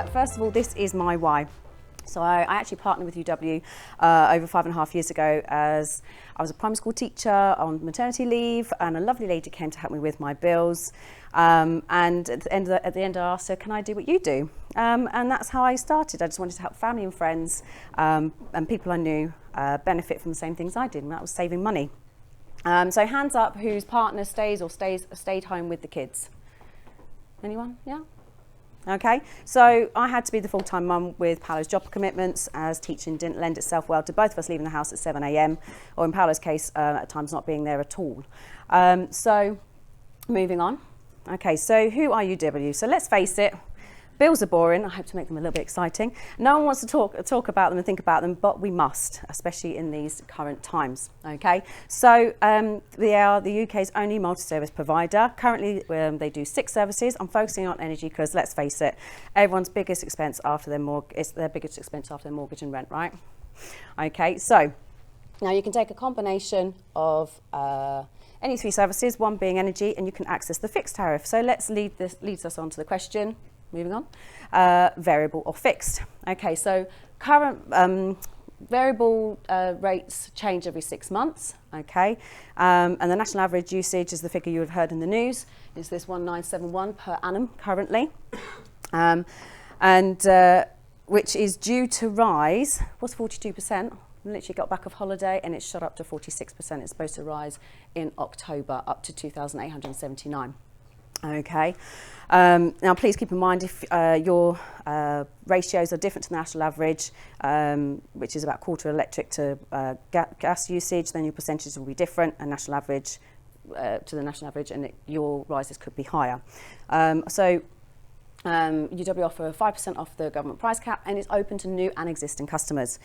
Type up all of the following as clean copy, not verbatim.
First of all, this is my why. So I actually partnered with UW over 5.5 years ago as I was a primary school teacher on maternity leave, and a lovely lady came to help me with my bills. And at the end I asked her, can I do what you do? And that's how I started. I just wanted to help family and friends and people I knew benefit from the same things I did, and that was saving money. So hands up whose partner stayed home with the kids. Anyone? Yeah? Okay, so I had to be the full-time mum with Paolo's job commitments, as teaching didn't lend itself well to both of us leaving the house at 7 a.m, or in Paolo's case, at times not being there at all. So moving on. Okay, so who are UW? So let's face it, bills are boring. I hope to make them a little bit exciting. No one wants to talk about them and think about them, but we must, especially in these current times. Okay, so they are the UK's only multi-service provider. Currently, they do 6 services. I'm focusing on energy because, let's face it, everyone's biggest expense after their mortgage is their biggest expense after their mortgage and rent, right? Okay, so now you can take a combination of any 3 services, one being energy, and you can access the fixed tariff. So leads us on to the question. Moving on, variable or fixed. Okay, so current variable rates change every 6 months, okay, and the national average usage is the figure you have heard in the news, is this 1971 per annum currently, and which is due to rise, what's 42%? Literally got back off holiday and it's shot up to 46%. It's supposed to rise in October up to 2,879. Okay, now please keep in mind if your ratios are different to the national average, which is about quarter electric to gas usage, then your percentages will be different, and national average to the national average, and your rises could be higher. So UW offer 5% off the government price cap, and it's open to new and existing customers.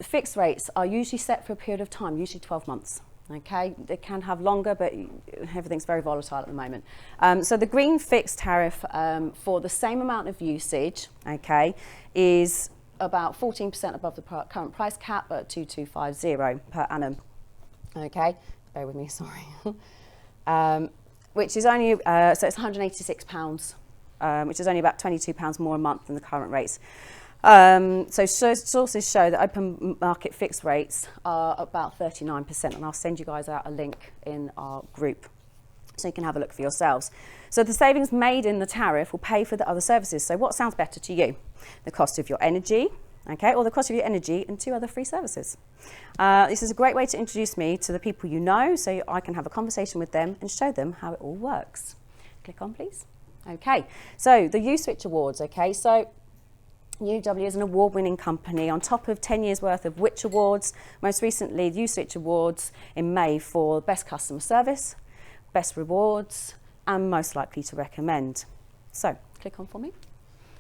Fixed rates are usually set for a period of time, usually 12 months. Okay, they can have longer, but everything's very volatile at the moment. So the green fixed tariff for the same amount of usage, okay, is about 14% above the current price cap at 2,250 per annum. Okay, bear with me, sorry. Which is only, so it's £186, which is only about £22 more a month than the current rates. So sources show that open market fixed rates are about 39%, and I'll send you guys out a link in our group so you can have a look for yourselves. So the savings made in the tariff will pay for the other services. So what sounds better to you? The cost of your energy, okay, or the cost of your energy and 2 other free services. This is a great way to introduce me to the people you know, so I can have a conversation with them and show them how it all works. Click on, please. Okay, so the U-Switch Awards, okay, so UW is an award-winning company on top of 10 years worth of Which Awards, most recently the U-Switch Awards in May for Best Customer Service, Best Rewards, and Most Likely to Recommend. So, click on for me.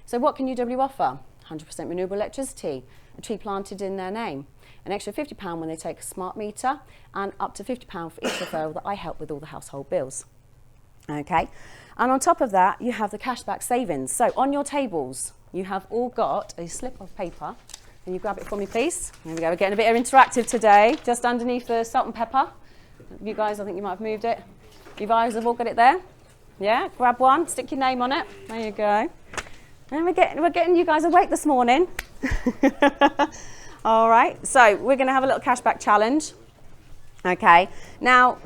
So what can UW offer? 100% renewable electricity, a tree planted in their name, an extra £50 when they take a smart meter, and up to £50 for each referral that I help with all the household bills. Okay, and on top of that, you have the cashback savings. So on your tables, you have all got a slip of paper. Can you grab it for me, please? There we go. We're getting a bit interactive today. Just underneath the salt and pepper. You guys, I think you might have moved it. You guys have all got it there? Yeah? Grab one. Stick your name on it. There you go. And we're getting you guys awake this morning. All right. So we're going to have a little cashback challenge. Okay. Now,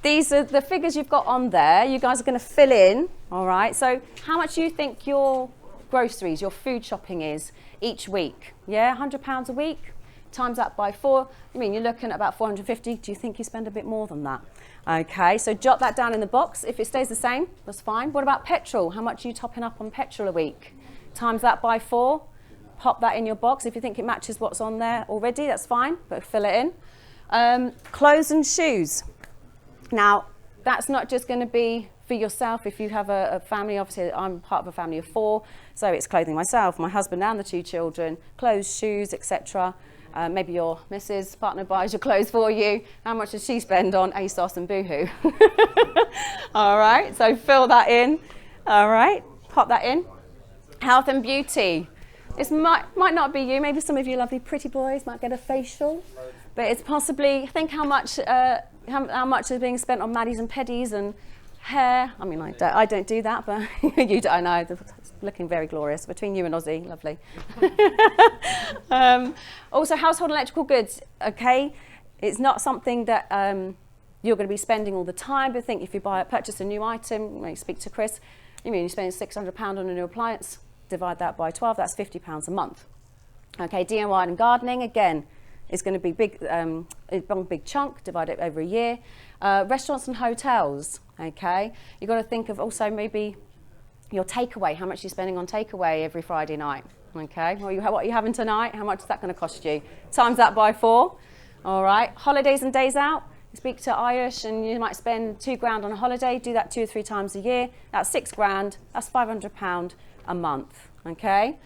these are the figures you've got on there. You guys are going to fill in. All right. So how much do you think your groceries, your food shopping is each week? Yeah, £100 a week, times that by 4. I mean, you're looking at about 450. Do you think you spend a bit more than that? Okay, so jot that down in the box. If it stays the same, that's fine. What about petrol? How much are you topping up on petrol a week? Times that by 4. Pop that in your box. If you think it matches what's on there already, that's fine, but fill it in. Clothes and shoes. Now, that's not just going to be for yourself. If you have a family, obviously I'm part of a family of 4, so it's clothing myself, my husband and the 2 children, clothes, shoes, etc. Maybe your missus, partner buys your clothes for you. How much does she spend on ASOS and Boohoo? All right, so fill that in. All right, pop that in. Health and beauty. This might not be you. Maybe some of you lovely pretty boys might get a facial, but it's possibly, think how much is being spent on Maddies and Peddies and Hair, I mean, I don't do that, but you do, I know, it's looking very glorious between you and Ozzy, lovely. Also, household electrical goods, okay? It's not something that you're going to be spending all the time, but think if you purchase a new item, maybe speak to Chris, you're spending £600 on a new appliance, divide that by 12, that's £50 a month. Okay, DIY and gardening, again, is going to be big, one big chunk, divide it over a year. Restaurants and hotels, okay? You've got to think of also maybe your takeaway, how much you're spending on takeaway every Friday night, okay? What are you having tonight? How much is that going to cost you? Times that by 4, all right? Holidays and days out. You speak to Ayush and you might spend £2,000 on a holiday, do that 2 or 3 times a year. That's £6,000, that's £500 a month, okay?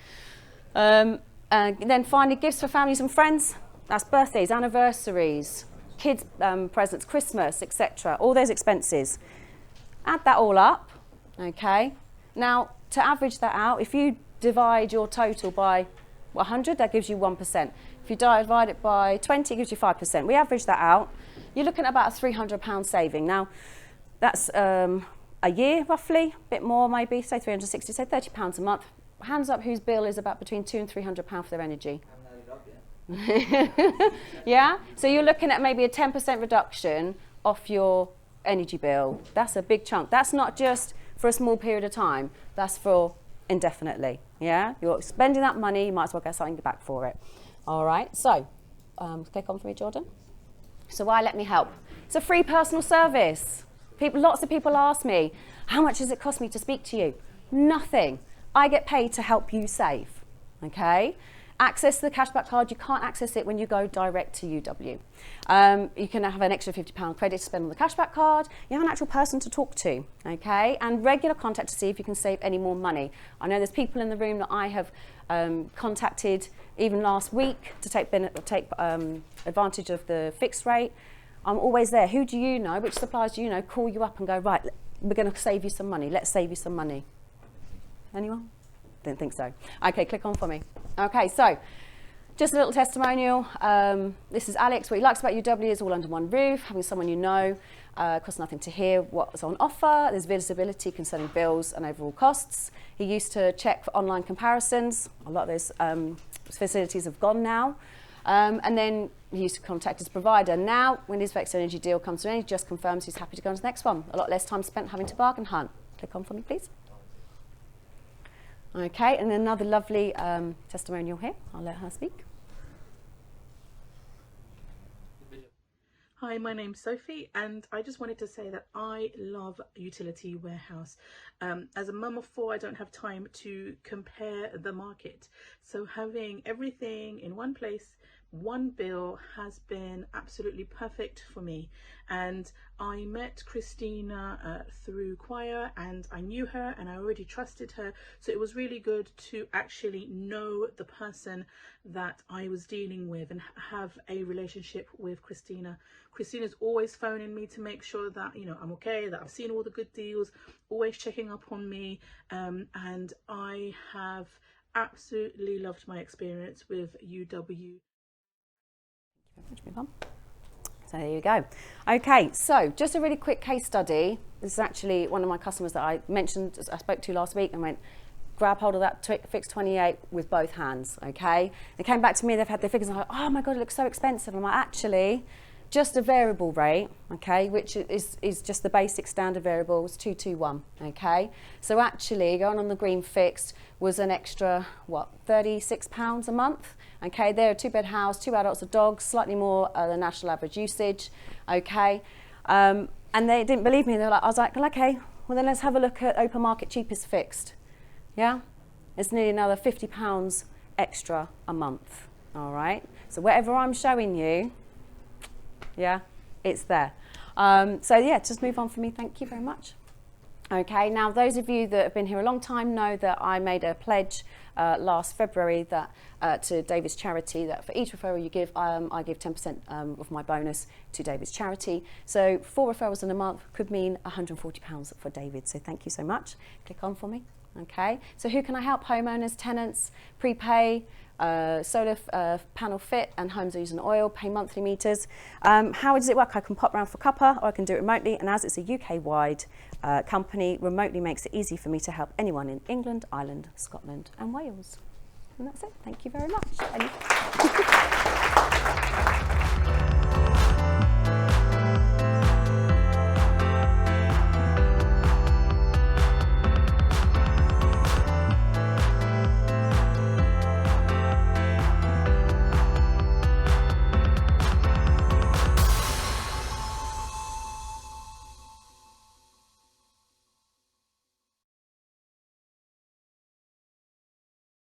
And then finally, gifts for families and friends. That's birthdays, anniversaries, kids' presents, Christmas, etc. All those expenses. Add that all up, okay? Now, to average that out, if you divide your total by 100, that gives you 1%. If you divide it by 20, it gives you 5%. We average that out. You're looking at about a £300 saving. Now, that's a year, roughly, a bit more maybe, say 360, say £30 a month. Hands up whose bill is about between £200 and £300 for their energy. Yeah, so you're looking at maybe a 10% reduction off your energy bill. That's a big chunk. That's not just for a small period of time, that's for indefinitely. Yeah, you're spending that money, you might as well get something back for it. All right, so click on for me, Jordan. So why let me help? It's a free personal service. Lots of people ask me, how much does it cost me to speak to you? Nothing. I get paid to help you save, okay? Access the cashback card, you can't access it when you go direct to UW. You can have an extra £50 credit to spend on the cashback card. You have an actual person to talk to, okay? And regular contact to see if you can save any more money. I know there's people in the room that I have contacted even last week to take advantage of the fixed rate. I'm always there. Who do you know? Which suppliers do you know? Call you up and go, right, we're going to save you some money. Let's save you some money. Anyone? Didn't think so. Okay, click on for me. Okay, so just a little testimonial. This is Alex. What he likes about UW is all under one roof, having someone you know, costs nothing to hear what's on offer. There's visibility concerning bills and overall costs. He used to check for online comparisons. A lot of those facilities have gone now. And then he used to contact his provider. Now, when his fixed energy deal comes to an end, he just confirms he's happy to go on to the next one. A lot less time spent having to bargain hunt. Click on for me, please. Okay, and another lovely testimonial here. I'll let her speak. Hi, my name's Sophie, and I just wanted to say that I love Utility Warehouse. As a mum of 4, I don't have time to compare the market. So having everything in one place, one bill, has been absolutely perfect for me. And I met Christina through choir, and I knew her and I already trusted her. So it was really good to actually know the person that I was dealing with and have a relationship with Christina. Christina's always phoning me to make sure that, you know, I'm okay, that I've seen all the good deals, always checking up on me. And I have absolutely loved my experience with UW. So there you go. Okay, so just a really quick case study. This is actually one of my customers that I mentioned, I spoke to last week, and went, grab hold of that fixed 28 with both hands, okay? They came back to me, they've had their figures, and I'm like, oh my God, it looks so expensive. I'm like, actually, just a variable rate, okay, which is just the basic standard variable, is 221, okay? So actually, going on the green fixed was an extra, what, £36 a month? Okay, they're a 2-bed house, 2 adults, a dog, slightly more than national average usage, okay? And they didn't believe me. I was like, okay, well then let's have a look at open market cheapest fixed, yeah? It's nearly another £50 extra a month, all right? So whatever I'm showing you, yeah, it's there. So yeah, just move on for me, thank you very much. Okay, now those of you that have been here a long time know that I made a pledge last February that to David's charity, that for each referral you give, I give 10% of my bonus to David's charity. So 4 referrals in a month could mean £140 for David, so thank you so much. Click on for me. Okay, so who can I help? Homeowners, tenants, prepay, solar panel fit, and homes are using oil, pay monthly meters. How does it work? I can pop round for cuppa, or I can do it remotely, and as it's a UK-wide company, remotely makes it easy for me to help anyone in England, Ireland, Scotland and Wales. And that's it. Thank you very much.